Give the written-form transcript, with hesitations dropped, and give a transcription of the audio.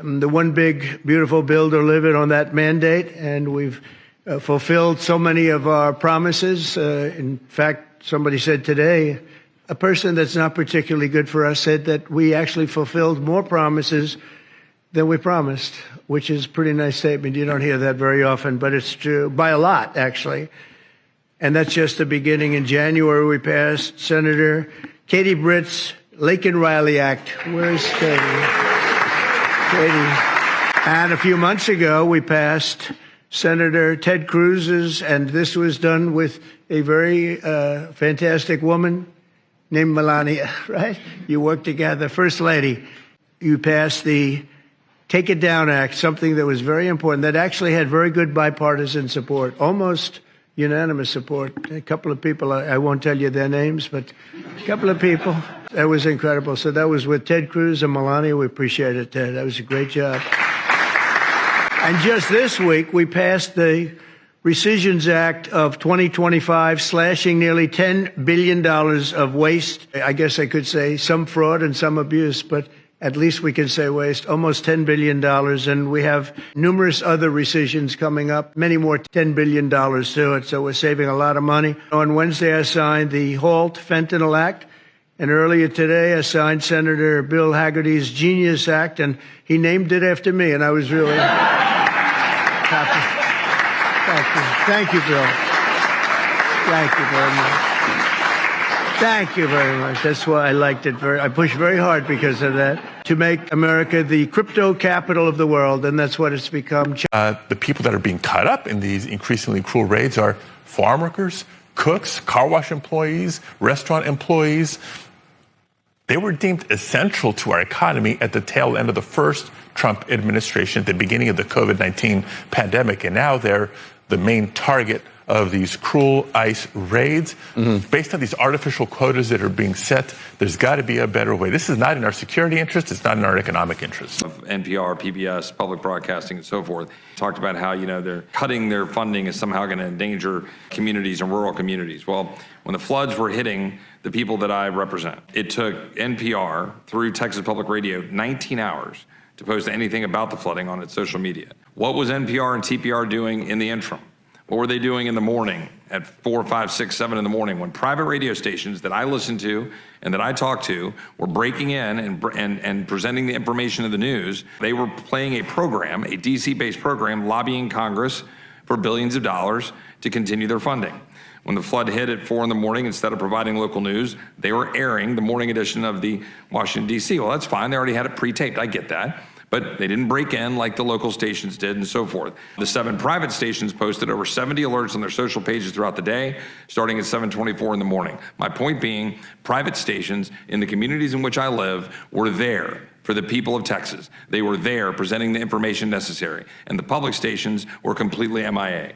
the one big, beautiful bill delivered on that mandate, and we've fulfilled so many of our promises. In fact, somebody said today, a person that's not particularly good for us said that we actually fulfilled more promises than we promised, which is a pretty nice statement. You don't hear that very often, but it's true, by a lot, actually. And that's just the beginning. In January, we passed Senator Katie Britt's Laken Riley Act. Where's Katie? And a few months ago, we passed Senator Ted Cruz's, and this was done with a very fantastic woman named Melania, right? You worked together. First Lady, you passed the Take It Down Act, something that was very important, that actually had very good bipartisan support, almost unanimous support. A couple of people, I won't tell you their names, but a couple of people. That was incredible. So that was with Ted Cruz and Melania. We appreciate it, Ted. That was a great job. And just this week, we passed the Rescissions Act of 2025, slashing nearly $10 billion of waste. I guess I could say some fraud and some abuse, but at least we can say waste, almost $10 billion. And we have numerous other rescissions coming up, many more $10 billion to it. So we're saving a lot of money. On Wednesday, I signed the HALT Fentanyl Act. And earlier today, I signed Senator Bill Hagerty's Genius Act, and he named it after me, and I was really happy. Thank you, Bill. Thank you very much. Thank you very much. That's why I liked it I pushed very hard because of that, to make America the crypto capital of the world, and that's what it's become. The people that are being cut up in these increasingly cruel raids are farm workers, cooks, car wash employees, restaurant employees. They were deemed essential to our economy at the tail end of the first Trump administration, at the beginning of the COVID-19 pandemic, and now they're the main target of these cruel ICE raids. Based on these artificial quotas that are being set, there's got to be a better way. This is not in our security interest. It's not in our economic interest. NPR, PBS, public broadcasting, and so forth talked about how, they're cutting their funding is somehow going to endanger communities and rural communities. Well, when the floods were hitting the people that I represent, it took NPR through Texas Public Radio 19 hours to post anything about the flooding on its social media. What was NPR and TPR doing in the interim? What were they doing in the morning at 4, 5, 6, 7 in the morning when private radio stations that I listened to and that I talked to were breaking in and presenting the information of the news? They were playing a program, a DC-based program, lobbying Congress for billions of dollars to continue their funding. When the flood hit at 4 in the morning, instead of providing local news, they were airing the morning edition of the Washington D.C. Well, that's fine. They already had it pre-taped. I get that. But they didn't break in like the local stations did and so forth. The 7 private stations posted over 70 alerts on their social pages throughout the day, starting at 7:24 in the morning. My point being, private stations in the communities in which I live were there for the people of Texas. They were there presenting the information necessary. And the public stations were completely MIA.